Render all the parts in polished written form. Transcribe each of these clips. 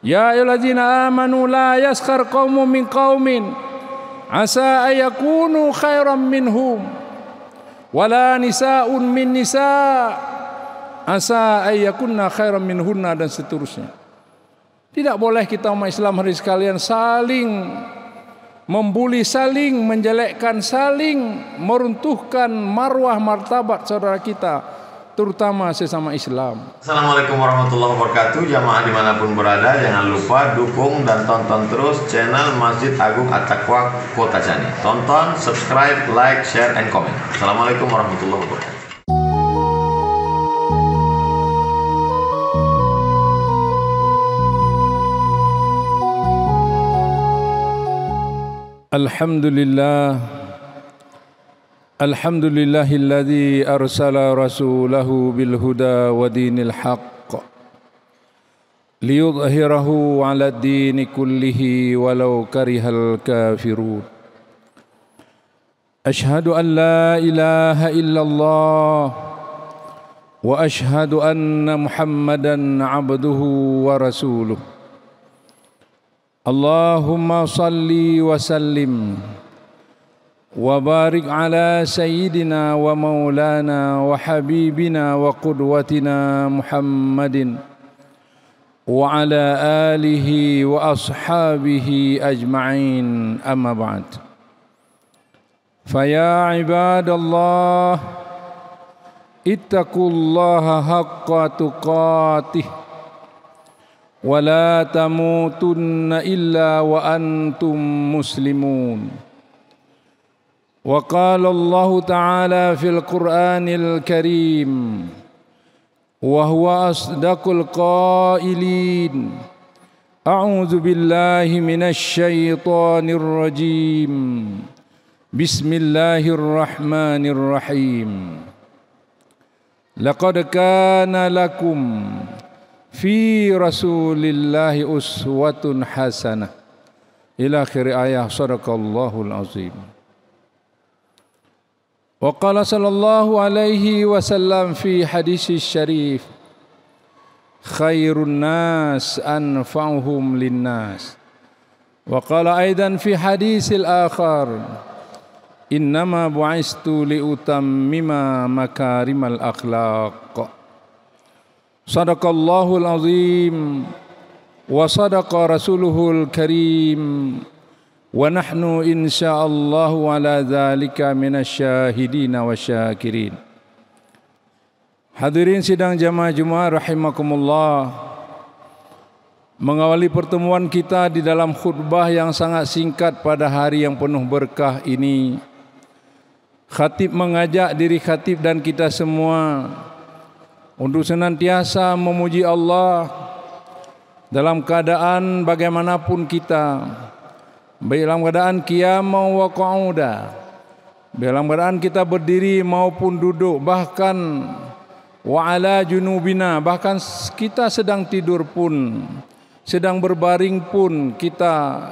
Ya ayyuhallazina amanu la yaskhar qaumun min qaumin asa ayakunu khairan minhum wala nisa'un min nisa' asa ayyakunna khairan minhunna, dan seterusnya. Tidak boleh kita umat Islam hari sekalian saling membuli, saling menjelekkan, saling meruntuhkan marwah martabat saudara kita, terutama sesama Islam. Assalamualaikum warahmatullahi wabarakatuh. Jamaah dimanapun berada, jangan lupa dukung dan tonton terus channel Masjid Agung At-Taqwa Kota Cani. Tonton, subscribe, like, share, and comment. Assalamualaikum warahmatullahi wabarakatuh. Alhamdulillah, alhamdulillahilladzi arsala rasulahu bil huda wa dinil haqq liyudhhirahu 'ala ad-dini kullihi walau karihal kafirun. Ashhadu an la ilaha illallah wa ashhadu anna Muhammadan 'abduhu wa rasuluh. Allahumma salli wa sallim wa barik ala sayyidina wa maulana wa habibina wa qudwatina Muhammadin wa ala alihi wa ashabihi ajma'in, amma ba'd. Faya ibadallah, ittaqullaha haqqa tuqatih ولا تموتن إلا وأنتم مسلمون. وقال الله تعالى في القرآن الكريم وهو أصدق القائلين: أعوذ بالله من الشيطان الرجيم بسم الله الرحمن الرحيم لقد كان لكم fi rasulillahi uswatun hasanah, ila akhir ayat. Sadaqallahul azim. Wa qala sallallahu alaihi wasallam fi hadis syarif: khairun nas anfa'uhum linnas. Wa qala aidan fi hadisil akhar: innama bu'istu liutammima makarimal akhlaq. Sadaqallahul azim wa sadaqa rasuluhul karim wa nahnu insyaallahu ala dzalika minasyahidina wasyakirin. Hadirin sidang jamaah Jumat rahimakumullah, mengawali pertemuan kita di dalam khutbah yang sangat singkat pada hari yang penuh berkah ini, khatib mengajak diri khatib dan kita semua untuk senantiasa memuji Allah dalam keadaan bagaimanapun kita, baik dalam keadaan qiyam wa qu'uda, dalam keadaan kita berdiri maupun duduk, bahkan wa ala junubina, bahkan kita sedang tidur pun, sedang berbaring pun, kita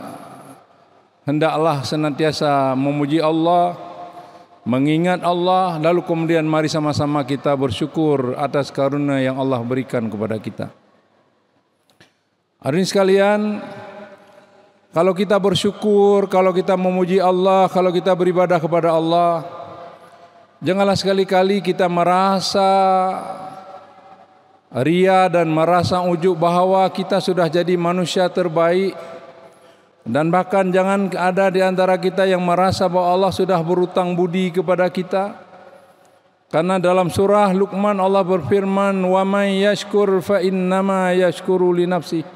hendaklah senantiasa memuji Allah, mengingat Allah, lalu kemudian mari sama-sama kita bersyukur atas karunia yang Allah berikan kepada kita. Hadirin sekalian, kalau kita bersyukur, kalau kita memuji Allah, kalau kita beribadah kepada Allah, janganlah sekali-kali kita merasa ria dan merasa ujub bahawa kita sudah jadi manusia terbaik. Dan bahkan jangan ada di antara kita yang merasa bahwa Allah sudah berutang budi kepada kita. Karena dalam surah Luqman Allah berfirman, "Wa may yashkur fa innama yashkuru li nafsihi."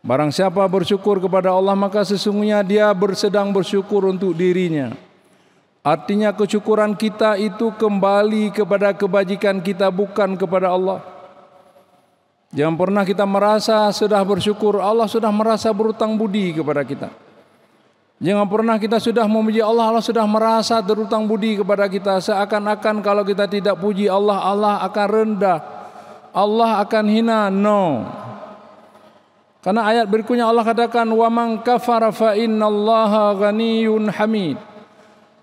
Barang siapa bersyukur kepada Allah, maka sesungguhnya dia sedang bersyukur untuk dirinya. Artinya kesyukuran kita itu kembali kepada kebajikan kita, bukan kepada Allah. Jangan pernah kita merasa sudah bersyukur, Allah sudah merasa berutang budi kepada kita. Jangan pernah kita sudah memuji Allah, Allah sudah merasa berutang budi kepada kita. Seakan-akan kalau kita tidak puji Allah, Allah akan rendah, Allah akan hina. No. Karena ayat berikutnya Allah katakan, "Wa man kafara fa innallaha ghaniyyun hamid."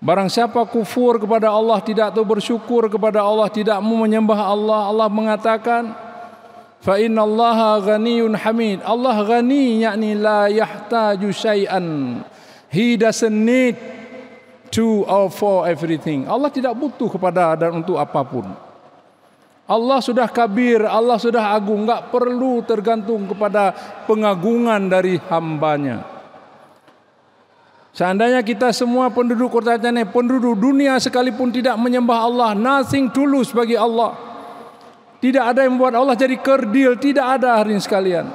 Barang siapa kufur kepada Allah, tidak tahu bersyukur kepada Allah, tidak mau menyembah Allah, Allah mengatakan, fa innallaha ghaniyyun hamid. Allah ghani, yakni la yahtaju syai'an. He doesn't need to or for everything. Allah tidak butuh kepada dan untuk apapun. Allah sudah kabir, Allah sudah agung, enggak perlu tergantung kepada pengagungan dari hambanya. Seandainya kita semua penduduk Kota Aceh, penduduk dunia sekalipun tidak menyembah Allah, nothing tulus bagi Allah. Tidak ada yang membuat Allah jadi kerdil, tidak ada hadirin sekalian.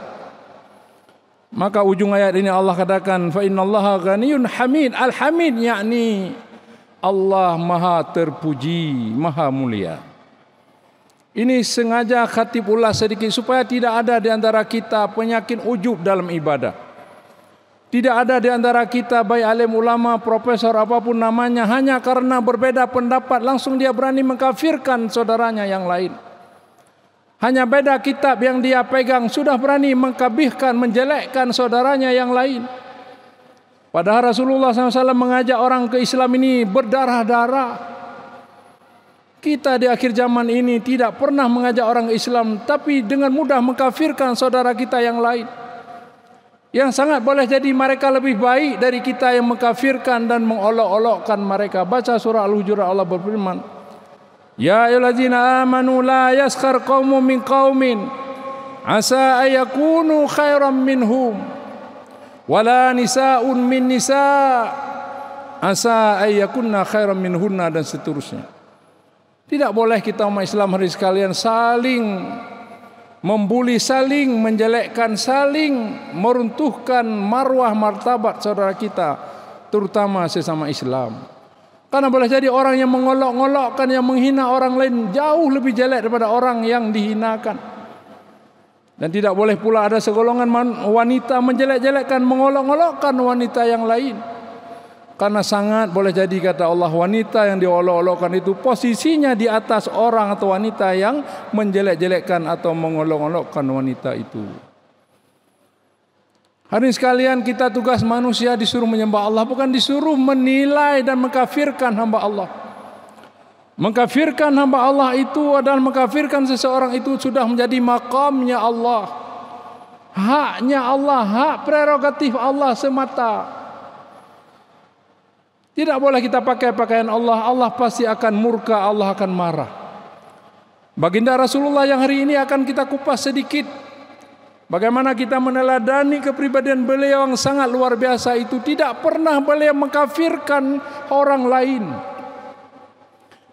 Maka ujung ayat ini Allah katakan fa innallaha ghaniyyun hamid. Al-hamid yakni Allah maha terpuji, maha mulia. Ini sengaja khatib ulas sedikit supaya tidak ada di antara kita penyakit ujub dalam ibadah. Tidak ada di antara kita baik alim ulama, profesor apapun namanya, hanya karena berbeda pendapat langsung dia berani mengkafirkan saudaranya yang lain. Hanya beda kitab yang dia pegang sudah berani mengkabihkan, menjelekkan saudaranya yang lain. Padahal Rasulullah SAW mengajak orang ke Islam ini berdarah-darah. Kita di akhir zaman ini tidak pernah mengajak orang Islam, tapi dengan mudah mengkafirkan saudara kita yang lain. Yang sangat boleh jadi mereka lebih baik dari kita yang mengkafirkan dan mengolok-olokkan mereka. Baca surah Al-Hujurat, Allah berfirman, ya ayyuhallazina amanu la yaskhar qaumun min qaumin asa ayakunu khairan minhum wala nisaun min nisa asa ayakunna khairan minhunna, dan seterusnya. Tidak boleh kita umat Islam hari sekalian saling membuli, saling menjelekkan, saling meruntuhkan marwah martabat saudara kita, terutama sesama Islam. Karena boleh jadi orang yang mengolok-olokkan, yang menghina orang lain jauh lebih jelek daripada orang yang dihinakan. Dan tidak boleh pula ada segolongan wanita menjelek-jelekkan, mengolok-olokkan wanita yang lain. Karena sangat boleh jadi, kata Allah, wanita yang diolok-olokkan itu posisinya di atas orang atau wanita yang menjelek-jelekkan atau mengolok-olokkan wanita itu. Hadirin sekalian, kita tugas manusia disuruh menyembah Allah, bukan disuruh menilai dan mengkafirkan hamba Allah. Mengkafirkan hamba Allah itu adalah mengkafirkan seseorang itu sudah menjadi makamnya Allah. Haknya Allah, hak prerogatif Allah semata. Tidak boleh kita pakai pakaian Allah. Allah pasti akan murka, Allah akan marah. Baginda Rasulullah yang hari ini akan kita kupas sedikit. Bagaimana kita meneladani kepribadian beliau yang sangat luar biasa itu. Tidak pernah beliau mengkafirkan orang lain.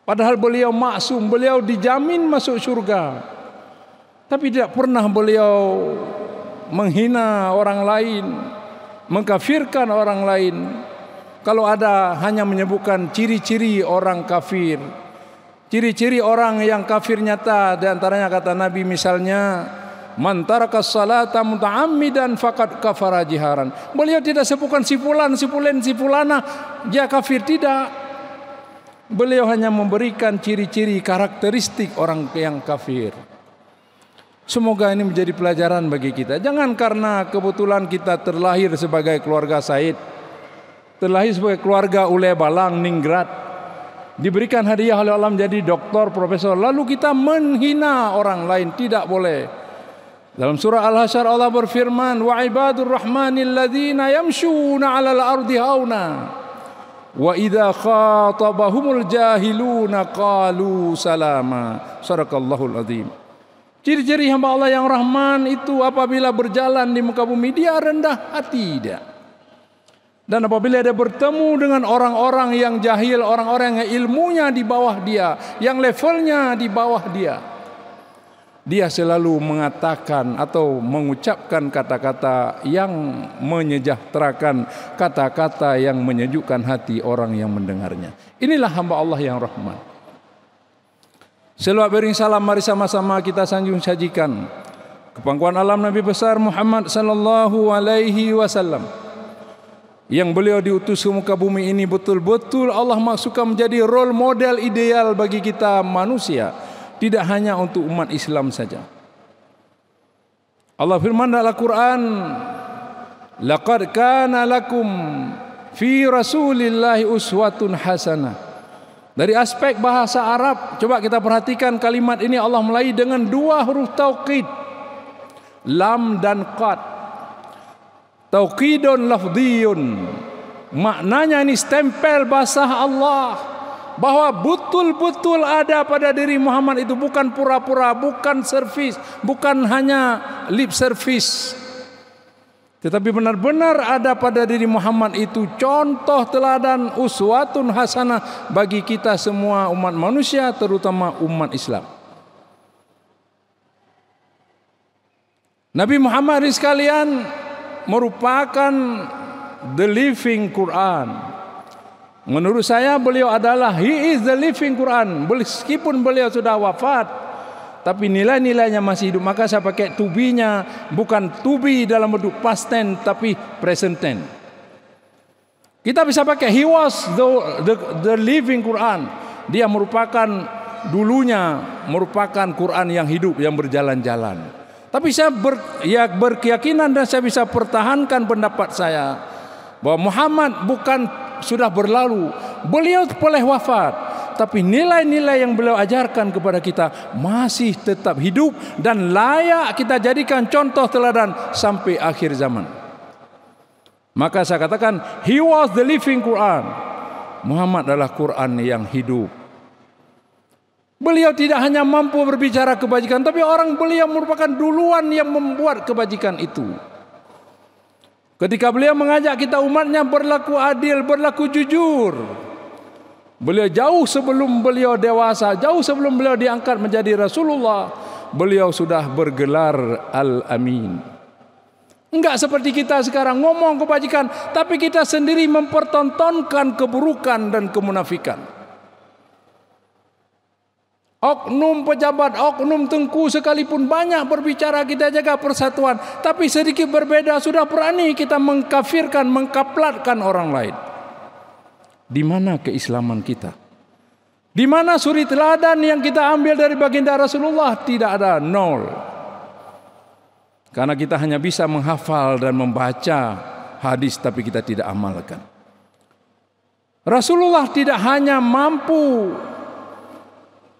Padahal beliau maksum, beliau dijamin masuk surga. Tapi tidak pernah beliau menghina orang lain, mengkafirkan orang lain. Kalau ada hanya menyebutkan ciri-ciri orang kafir, ciri-ciri orang yang kafir nyata, di antaranya kata Nabi misalnya, man tarakas salata muta'ammidan faqad kafara jiharan. Beliau tidak sebutkan si fulan, sifulana dia kafir, tidak. Beliau hanya memberikan ciri-ciri karakteristik orang yang kafir. Semoga ini menjadi pelajaran bagi kita. Jangan karena kebetulan kita terlahir sebagai keluarga Said, terlahir sebagai keluarga Ule Balang Ningrat, diberikan hadiah oleh Allah menjadi doktor, profesor, lalu kita menghina orang lain. Tidak boleh. Dalam surah Al-Hasyr Allah berfirman, wa ibadur rahmanil ladzina yamshuna 'alal ardi hauna wa idza khatabahumul jahiluna qalu salama. Sadaqallahul azim. Ciri-ciri hamba Allah yang Rahman itu apabila berjalan di muka bumi dia rendah hati dia. Dan apabila dia bertemu dengan orang-orang yang jahil, orang-orang yang ilmunya di bawah dia, yang levelnya di bawah dia, dia selalu mengatakan atau mengucapkan kata-kata yang menyejahterakan, kata-kata yang menyejukkan hati orang yang mendengarnya. Inilah hamba Allah yang Rahman. Selawat bering salam, mari sama-sama kita sanjung sajikan kepangkuan alam Nabi besar Muhammad sallallahu alaihi wasallam, yang beliau diutus ke muka bumi ini betul-betul Allah maksudkan menjadi role model ideal bagi kita manusia, tidak hanya untuk umat Islam saja. Allah firman dalam Al-Quran, laqad kana lakum fi rasulillahi uswatun hasanah. Dari aspek bahasa Arab, coba kita perhatikan kalimat ini Allah mulai dengan dua huruf taukid. lam dan qad. Taukidun lafdiyun. Maknanya ini stempel basah Allah bahwa betul-betul ada pada diri Muhammad itu, bukan pura-pura, bukan servis, bukan hanya lip service, tetapi benar-benar ada pada diri Muhammad itu contoh teladan, uswatun hasanah bagi kita semua umat manusia, terutama umat Islam. Nabi Muhammad sekalian merupakan the living Quran. Menurut saya beliau adalah he is the living Quran. Meskipun beliau sudah wafat, tapi nilai-nilainya masih hidup. Maka saya pakai to be-nya, bukan to be dalam bentuk past tense tapi present tense. Kita bisa pakai he was the living Quran. Dia merupakan dulunya merupakan Quran yang hidup, yang berjalan-jalan. Tapi saya berkeyakinan dan saya bisa pertahankan pendapat saya bahwa Muhammad bukan sudah berlalu, beliau boleh wafat, tapi nilai-nilai yang beliau ajarkan kepada kita masih tetap hidup dan layak kita jadikan contoh teladan sampai akhir zaman. Maka saya katakan he was the living Quran. Muhammad adalah Quran yang hidup. Beliau tidak hanya mampu berbicara kebajikan, tapi beliau merupakan duluan yang membuat kebajikan itu. Ketika beliau mengajak kita umatnya berlaku adil, berlaku jujur, beliau jauh sebelum beliau dewasa, jauh sebelum beliau diangkat menjadi Rasulullah, beliau sudah bergelar Al-Amin. Enggak seperti kita sekarang ngomong kebajikan, tapi kita sendiri mempertontonkan keburukan dan kemunafikan. Oknum pejabat, oknum tengku sekalipun banyak berbicara kita jaga persatuan, tapi sedikit berbeda sudah berani kita mengkafirkan, mengkaplatkan orang lain. Di mana keislaman kita? Di mana suri teladan yang kita ambil dari baginda Rasulullah? Tidak ada, nol. Karena kita hanya bisa menghafal dan membaca hadis, tapi kita tidak amalkan. Rasulullah tidak hanya mampu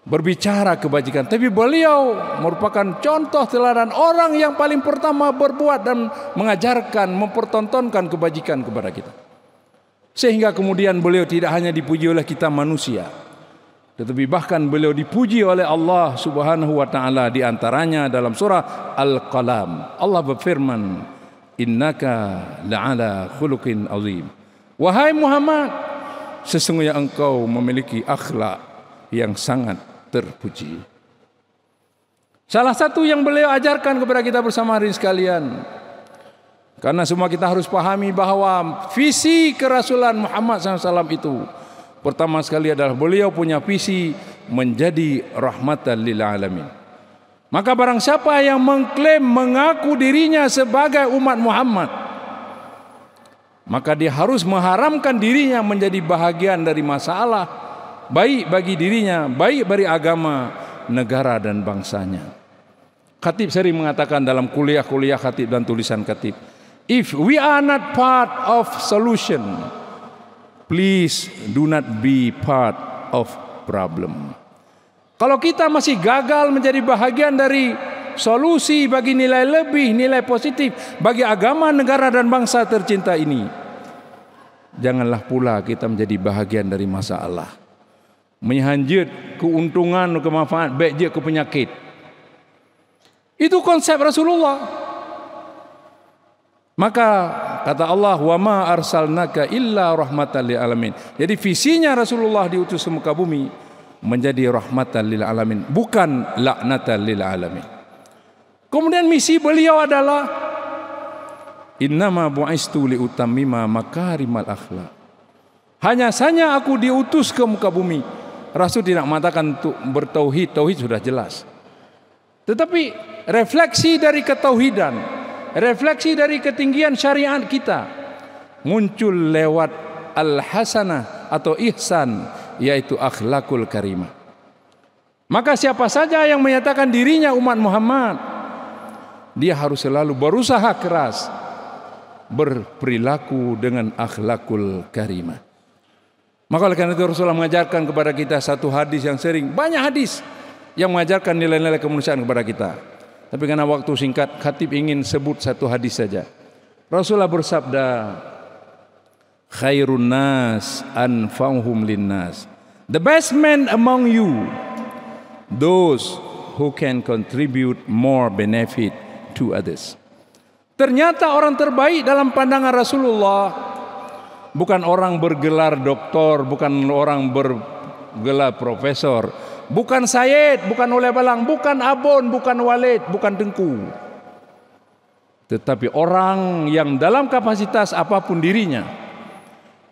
berbicara kebajikan, tapi beliau merupakan contoh teladan orang yang paling pertama berbuat dan mengajarkan, mempertontonkan kebajikan kepada kita. Sehingga kemudian beliau tidak hanya dipuji oleh kita manusia, tetapi bahkan beliau dipuji oleh Allah Subhanahu wa taala, di antaranya dalam surah Al-Qalam. Allah berfirman, "Innaka la'ala khuluqin azim." Wahai Muhammad, sesungguhnya engkau memiliki akhlak yang sangat terpuji. Salah satu yang beliau ajarkan kepada kita bersama hari sekalian, karena semua kita harus pahami bahwa visi kerasulan Muhammad SAW itu pertama sekali adalah beliau punya visi menjadi rahmatan lil alamin. Maka barang siapa yang mengklaim mengaku dirinya sebagai umat Muhammad, maka dia harus mengharamkan dirinya menjadi bahagian dari masalah, baik bagi dirinya, baik bagi agama, negara dan bangsanya. Khatib sering mengatakan dalam kuliah-kuliah khatib dan tulisan khatib, if we are not part of solution, please do not be part of problem. Kalau kita masih gagal menjadi bahagian dari solusi bagi nilai lebih, nilai positif bagi agama, negara dan bangsa tercinta ini, janganlah pula kita menjadi bahagian dari masalah, menyanjut keuntungan, kemanfaat, baik je ke penyakit. Itu konsep Rasulullah. Maka kata Allah, wa ma arsalnaka illa rahmatan lil alamin. Jadi visinya Rasulullah diutus ke muka bumi menjadi rahmatan lil alamin, bukan laknatan lil alamin. Kemudian misi beliau adalah innama bu'istu li utammima makarimal akhlak. Hanya saja aku diutus ke muka bumi. Rasul tidak mengatakan untuk bertauhid, tauhid sudah jelas. Tetapi refleksi dari ketauhidan, refleksi dari ketinggian syariat kita muncul lewat al-hasanah atau ihsan, yaitu akhlakul karimah. Maka siapa saja yang menyatakan dirinya umat Muhammad, dia harus selalu berusaha keras berperilaku dengan akhlakul karimah. Maka oleh karena itu Rasulullah mengajarkan kepada kita satu hadis yang sering, banyak hadis yang mengajarkan nilai-nilai kemanusiaan kepada kita. Tapi karena waktu singkat, khatib ingin sebut satu hadis saja. Rasulullah bersabda, khairun nas anfa'uhum linnas. The best man among you, those who can contribute more benefit to others. Ternyata orang terbaik dalam pandangan Rasulullah bukan orang bergelar doktor, bukan orang bergelar profesor, bukan Sayyid, bukan oleh balang, bukan Abon, bukan Walid, bukan Tengku. Tetapi orang yang dalam kapasitas apapun dirinya,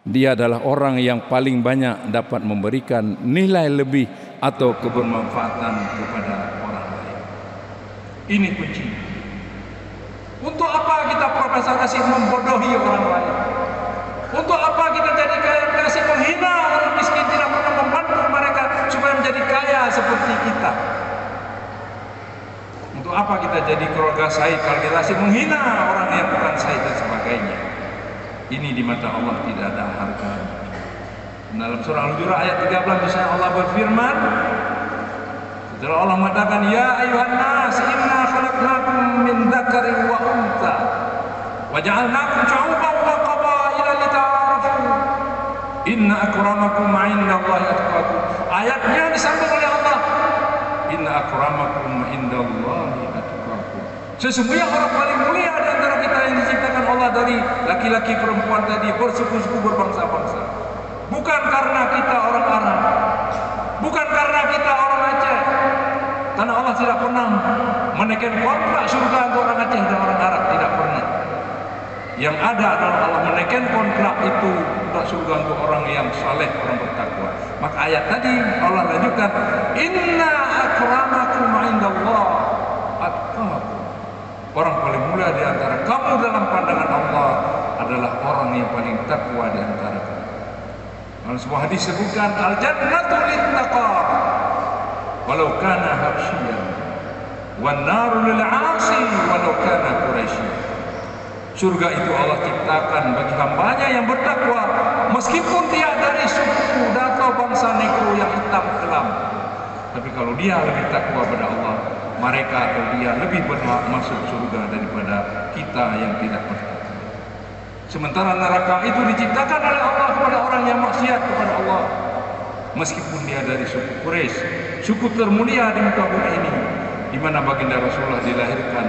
dia adalah orang yang paling banyak dapat memberikan nilai lebih atau kebermanfaatan kepada orang lain. Ini kunci. Untuk apa kita profesor kasih membodohi orang lain? Untuk apa kita jadi kaya kasih menghina orang miskin, tidak pernah membantu mereka supaya menjadi kaya seperti kita? Untuk apa kita jadi keluarga Said kalau kita kasih menghina orang yang bukan Said dan sebagainya? Ini di mata Allah tidak ada harganya. Dalam surah Al-Hujurat ayat 13 misalnya Allah berfirman, setelah Allah mengatakan, ya ayuhan nas inna khalaqnakum min dzakarin wa untha wa ja'alnakum syu'uban wa qabaila lita'arafu inna akramakum 'indallahi atqakum. Ayatnya disambung oleh Allah, inna akramakum 'indallahi atqakum. Sesungguhnya orang paling mulia di antara kita yang diciptakan Allah dari laki-laki perempuan tadi bersuku-suku berbangsa-bangsa. Bukan karena kita orang Arab, bukan karena kita orang Aceh, karena Allah tidak pernah menekan kontrak surga untuk orang Aceh dan orang Arab, tidak pernah. Yang ada adalah Allah menekan kontrak itu untuk surga untuk orang yang saleh, orang bertakwa. Maka ayat tadi Allah lanjutkan, inna akramakum 'indallah atqakum. Orang paling mulia di antara kamu dalam pandangan Allah adalah orang yang paling takwa di antara kamu. Dalam sebuah hadis sebutkan, al-jannatu lit-taqar walau kana habsyiyan wan naru lil 'asi walau kana quraisy. Surga itu Allah ciptakan bagi hambanya yang bertakwa meskipun dia dari suku atau bangsa negro yang hitam kelam. Tapi kalau dia lebih takwa pada Allah, mereka atau dia lebih berhak masuk surga daripada kita yang tidak bertakwa. Sementara neraka itu diciptakan oleh Allah kepada orang yang maksiat kepada Allah, meskipun dia dari suku Quraisy, suku termulia di muka bumi ini, di mana baginda Rasulullah dilahirkan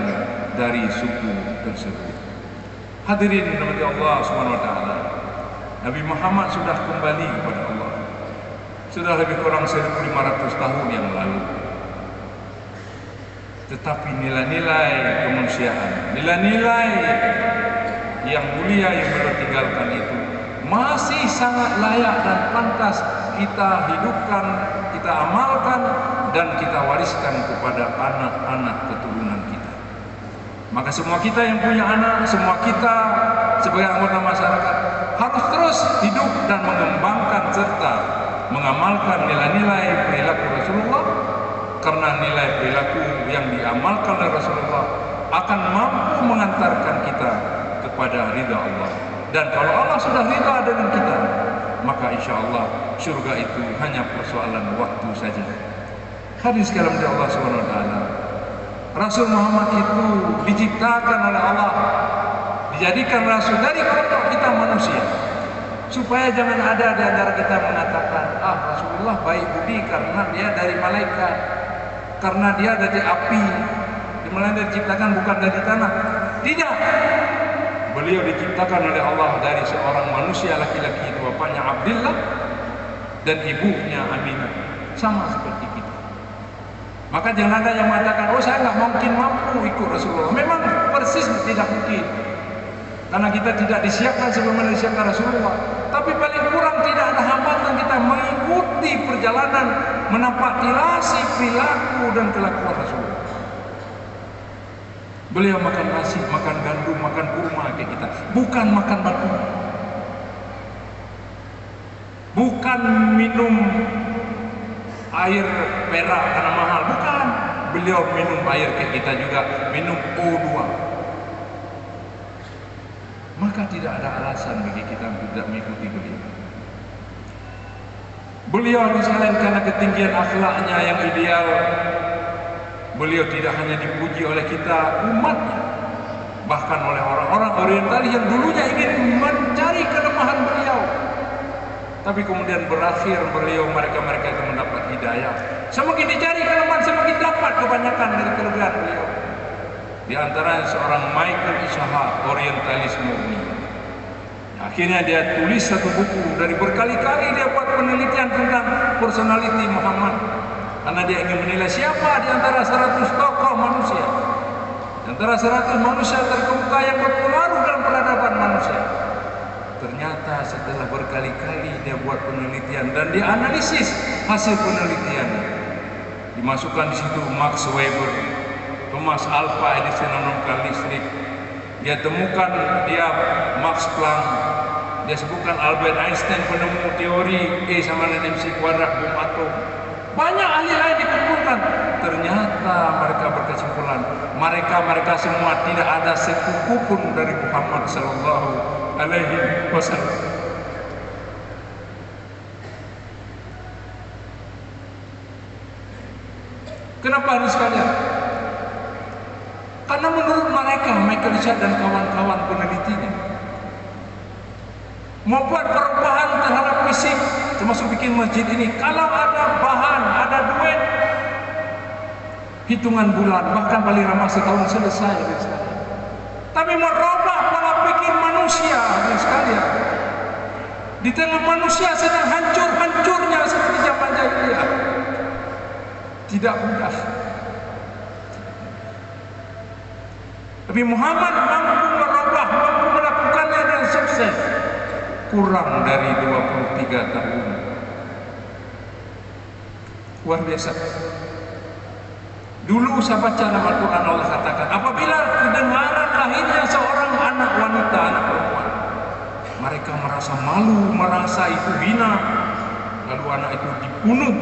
dari suku tersebut. Hadirin dirahmati Allah Subhanahu wa taala, Nabi Muhammad sudah kembali kepada Allah. Sudah lebih kurang 1500 tahun yang lalu. Tetapi nilai-nilai kemanusiaan, nilai-nilai yang mulia yang beliau tinggalkan itu masih sangat layak dan pantas kita hidupkan, kita amalkan, dan kita wariskan kepada anak-anak keturunan kita. Maka semua kita yang punya anak, semua kita sebagai anggota masyarakat harus terus hidup dan mengembangkan serta mengamalkan nilai-nilai perilaku Rasulullah, karena nilai perilaku yang diamalkan oleh Rasulullah akan mampu mengantarkan kita kepada ridha Allah. Dan kalau Allah sudah ridha dengan kita, maka insya Allah surga itu hanya persoalan waktu saja. Hadis kalam dari Allah Subhanahu wa taala, Rasul Muhammad itu diciptakan oleh Allah, dijadikan rasul dari kelompok kita manusia, supaya jangan ada di antara kita mengatakan, Rasulullah baik budi karena dia dari malaikat, karena dia dari api, dimana dia diciptakan bukan dari tanah. Tidak, beliau diciptakan oleh Allah dari seorang manusia laki-laki, itu bapaknya Abdullah dan ibunya Aminah, sama seperti kita. Maka jangan ada yang mengatakan, saya nggak mungkin mampu ikut Rasulullah. Memang persis tidak mungkin, karena kita tidak disiapkan sebagaimana disiapkan Rasulullah. Tapi paling kurang tidak ada hambatan kita mengikuti perjalanan menampaktilasi perilaku dan kelakuan Rasulullah. Beliau makan nasi, makan gandum, makan kurma kayak kita, bukan makan batu, bukan minum air perak karena mahal, bukan. Beliau minum air kayak kita juga, minum O2. Maka tidak ada alasan bagi kita untuk tidak mengikuti beliau. Beliau diselain karena ketinggian akhlaknya yang ideal, Beliau tidak hanya dipuji oleh kita umatnya, bahkan oleh orang-orang orientalis yang dulunya ingin mencari kelemahan beliau, tapi kemudian berakhir mereka itu mendapat hidayah. Semakin dicari kelemahan, semakin dapat kebanyakan dari kelebihan beliau. Di antaranya seorang Michael Ishaq, orientalis murni. Akhirnya dia tulis satu buku, dari berkali-kali dia buat penelitian tentang personality Muhammad, karena dia ingin menilai siapa di antara 100 tokoh manusia, di antara 100 manusia terkemuka yang berpengaruh dalam peradaban manusia. Ternyata setelah berkali-kali dia buat penelitian dan dia analisis hasil penelitiannya, dimasukkan di situ Max Weber, Thomas Alva Edison menemukan listrik, dia temukan dia Max Planck, dia sebutkan Albert Einstein penemu teori E sama dengan MC kuadrat bom atom. Banyak ahli lain dikumpulkan. Ternyata mereka berkesimpulan, mereka semua tidak ada sekuku pun dari Muhammad sallallahu alaihi wasallam. Kenapa ini sekalian? Karena menurut mereka, Michael Ishaq dan kawan-kawan penelitinya membuat perubahan terhadap fisik, termasuk bikin masjid ini, kalau ada bahan, ada duit, hitungan bulan, bahkan paling lama setahun selesai. Tapi merubah pola pikir manusia sekalian. Di tengah manusia sedang hancur-hancurnya seperti zaman jahiliyah, tidak mudah. Tapi Muhammad mampu merubah, mampu melakukannya dan sukses. Kurang dari 23 tahun. Luar biasa. Dulu saya baca dalam Al-Quran, Allah katakan, apabila kedengaran lahirnya seorang anak wanita, anak perempuan, mereka merasa malu, merasa itu hina. Lalu anak itu dibunuh,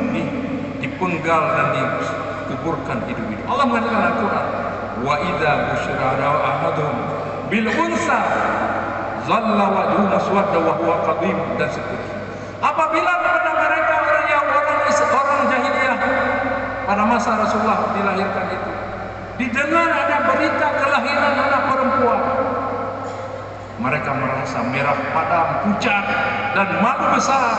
dipenggal dan dikuburkan hidup-hidup. Allah mengatakan Al-Quran, wa idza busyira ahaduhum bil unsa zalla wajhuhu muswadda wa huwa qadhim, dan seterusnya. Apabila kepada mereka orang jahiliyah pada masa Rasulullah dilahirkan itu, didengar ada berita kelahiran anak perempuan, mereka merasa merah padam, pucat dan malu besar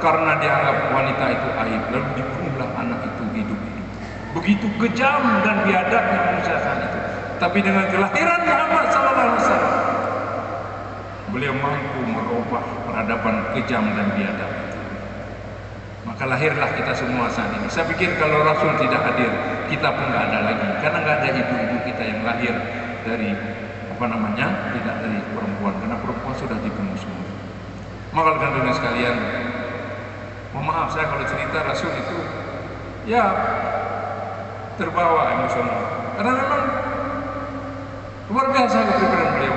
karena dianggap wanita itu aib. Lalu dibunuhlah anak itu hidup-hidup. Begitu kejam dan biadabnya manusia saat itu. Tapi dengan kelahiran Muhammad SAW, beliau mampu merubah peradaban kejam dan biadab itu. Maka lahirlah kita semua saat ini. Saya pikir kalau Rasul tidak hadir, kita pun nggak ada lagi, karena nggak ada ibu-ibu kita yang lahir dari tidak dari perempuan, karena perempuan sudah dibunuh semua. Maka rekan-rekan sekalian, mohon maaf saya kalau cerita Rasul itu ya terbawa emosional, karena memang luar biasa kepribadian beliau.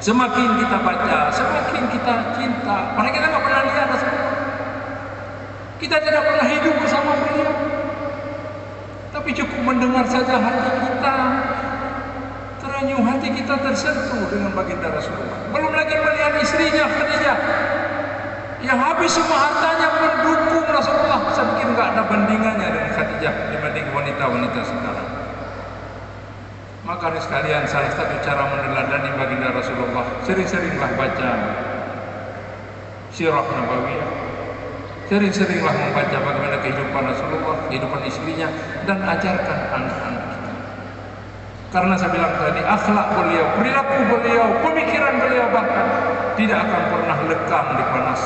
Semakin kita baca, semakin kita cinta. Padahal kita nggak pernah lihat Rasulullah, kita tidak pernah hidup bersama beliau, tapi cukup mendengar saja hati kita terenyuh, hati kita tersentuh dengan baginda Rasulullah. Belum lagi melihat istrinya Khadijah yang habis semua hartanya mendukung Rasulullah. Saya pikir nggak ada bandingannya dengan Khadijah dibanding wanita-wanita sekarang. Maka sekalian, salah satu cara meneladani baginda Rasulullah, sering-seringlah baca sirah nabawiyah, sering-seringlah membaca bagaimana kehidupan Rasulullah, kehidupan istrinya, dan ajarkan anak-anak kita. Karena saya bilang tadi, akhlak beliau, perilaku beliau, pemikiran beliau bahkan tidak akan pernah lekang di panas,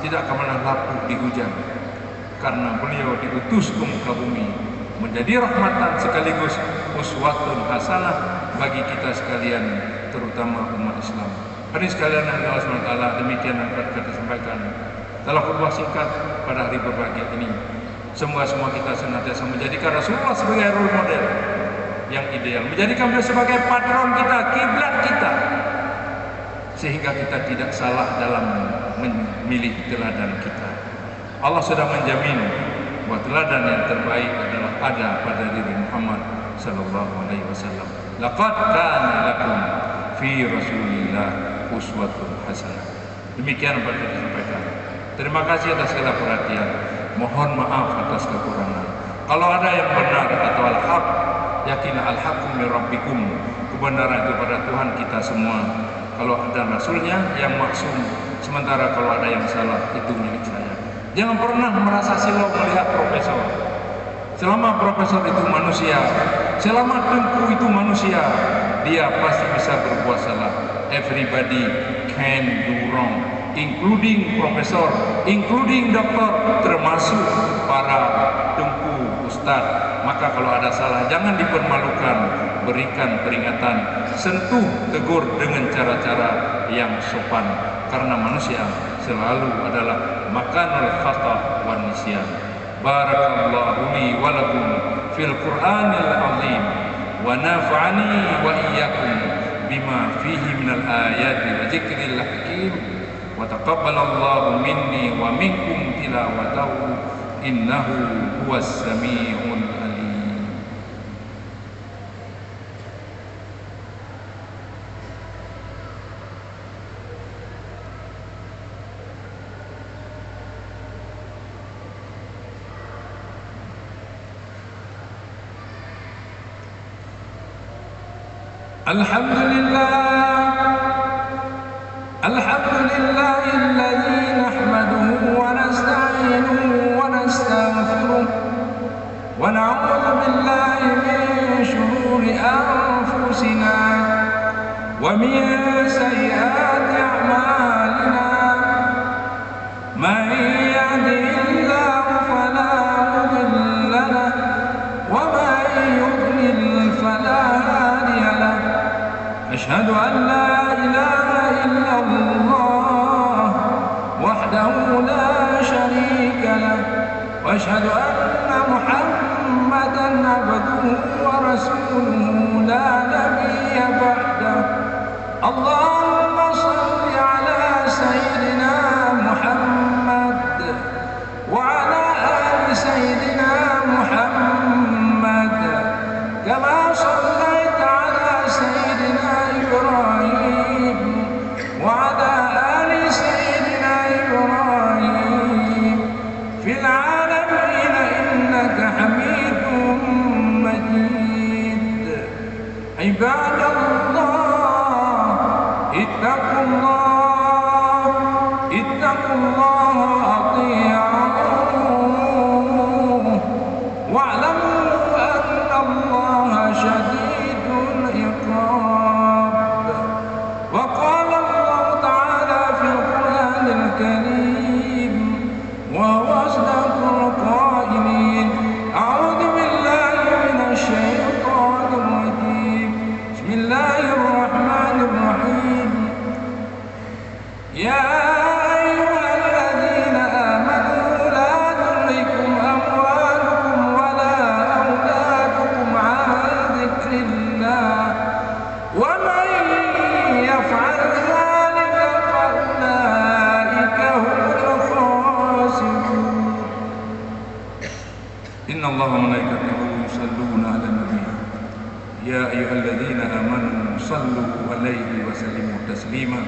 tidak akan pernah lapuk di hujan, karena beliau diutus ke muka bumi menjadi rahmatan sekaligus uswatun hasanah bagi kita sekalian, terutama umat Islam. Hari sekalian yang Allah SWT, demikian yang dapat kita sampaikan dalam khutbah singkat pada hari berbahagia ini. Semoga semua kita senantiasa menjadikan Rasulullah sebagai role model yang ideal, menjadikan beliau sebagai patron kita, kiblat kita, sehingga kita tidak salah dalam memilih teladan kita. Allah sudah menjamin bahwa teladan yang terbaik adalah ada pada diri Muhammad sallallahu alaihi wasallam. Laqad kana lakum fi Rasulillah uswatun hasanah. Demikian yang dapat disampaikan. Terima kasih atas segala perhatian. Mohon maaf atas kekurangan. Kalau ada yang benar atau al-haq, yakinlah al-haqqu min rabbikum, kebenaran itu pada Tuhan kita semua. Kalau ada rasulnya yang maksum, sementara kalau ada yang salah itu milik saya. Jangan pernah merasa silau melihat profesor. Selama profesor itu manusia, selama Tengku itu manusia, dia pasti bisa berbuat salah. Everybody can do wrong, including profesor, including dokter, termasuk para Tengku, ustaz. Maka kalau ada salah jangan dipermalukan, berikan peringatan, sentuh, tegur dengan cara-cara yang sopan, karena manusia selalu adalah makanul khata' wan nisyan. Barakallahu li wa lakum fil Qur'anil azim wa nafa'ani wa iyyakum bima fihi minal ayati wa dzikril hakim wa taqabbalallahu minni wa minkum tilawatahu innahu huwas samiul alim. Alhamdulillahilladzi nahmaduhu wa nasta'inuhu wa nastaghfiruh wa na'udzu billahi min shururi anfusina wa min sayyiati a'malina. Man yahdihillahu fala mudilla lahu wa man yudlil fala hadiya lahu. أشهد أن لا إله إلا الله وحده لا شريك له وأشهد أن محمدا عبده ورسوله لا نبي بعده. اللهم صل على سيدنا محمد وعلى آل سيدنا محمد كما صليت على سيدنا إبراهيم وعلى آل سيدنا إبراهيم في العالمين إنك حميد مجيد. عباد الله اتقوا الله وأطيعوه واعلموا أن الله شديد العقاب. وقال الله تعالى في القرآن الكريم وهو أصدق القائلين: أعوذ بالله من الشيطان الرجيم. بسم الله الرحمن الرحيم. يا أيها الذين آمنوا لا تلهكم أموالكم ولا أولادكم عن ذكر الله ومن يفعل ذلك فأولئك هم الخاسرون. إن الله وملائكته يصلون على النبي يا أيها الذين آمنوا صلوا عليه وسلموا تسليما.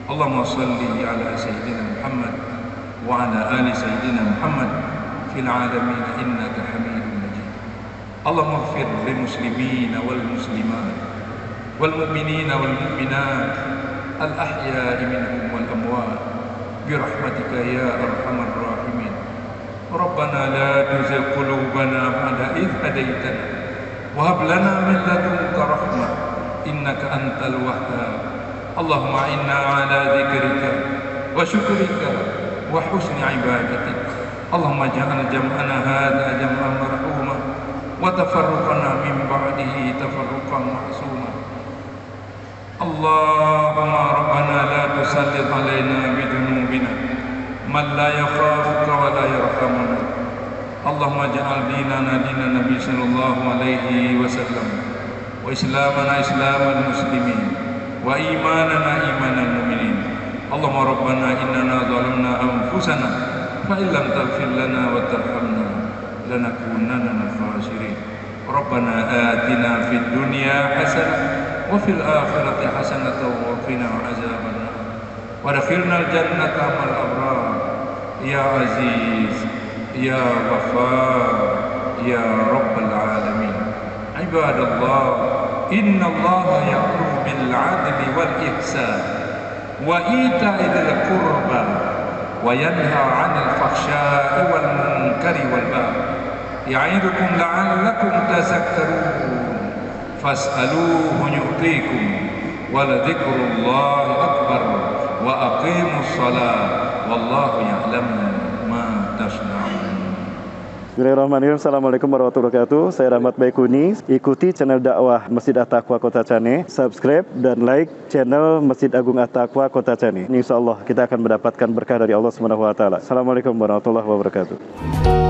اللهم صل على سيدنا محمد وعلى آل سيدنا محمد في العالمين إنك حميد مجيد. اللهم اغفر للمسلمين والمسلمات والمؤمنين والمؤمنات الأحياء منهم والأموات برحمتك يا أرحم الراحمين. ربنا لا تزغ قلوبنا بعد إذ هديتنا وهب لنا من لدنك رحمة إنك أنت الوهاب. اللهم إنا على ذكرك وشكرك وحسن عبادتك. اللهم اجعل جمعنا هذا جمعا مرحوما وتفرقنا من بعده تفرقا معصوما. اللهم ربنا لا تسلط علينا بذنوبنا من لا يخافك ولا يرحمنا. اللهم اجعل ديننا دين النبي صلى الله عليه وسلم وإسلامنا إسلام المسلمين وإيماننا إيمان المؤمنين. اللهم ربنا إننا ظلمنا أنفسنا فإن لم تغفر لنا وترحمنا لنكونن من الخاسرين. ربنا آتنا في الدنيا حسنة وفي الآخرة حسنة وقنا عذاب النار وادخلنا الجنة مع الأبرار يا عزيز يا غفار يا رب العالمين. عباد الله، إن الله يأمر بالعدل والإحسان وإيتاء ذي القربى وينهى عن الفحشاء والمنكر والبغي يعظكم لعلكم تذكرون فاسألوه يعطيكم ولذكر الله أكبر وأقيموا الصلاة والله يعلم ما تصنعون. Bismillahirrahmanirrahim. Assalamualaikum warahmatullahi wabarakatuh. Saya Rahmat Baikuni. Ikuti channel dakwah Masjid At-Taqwa Kota Cane. Subscribe dan like channel Masjid Agung At-Taqwa Kota Cane. InsyaAllah kita akan mendapatkan berkah dari Allah SWT. Assalamualaikum warahmatullahi wabarakatuh.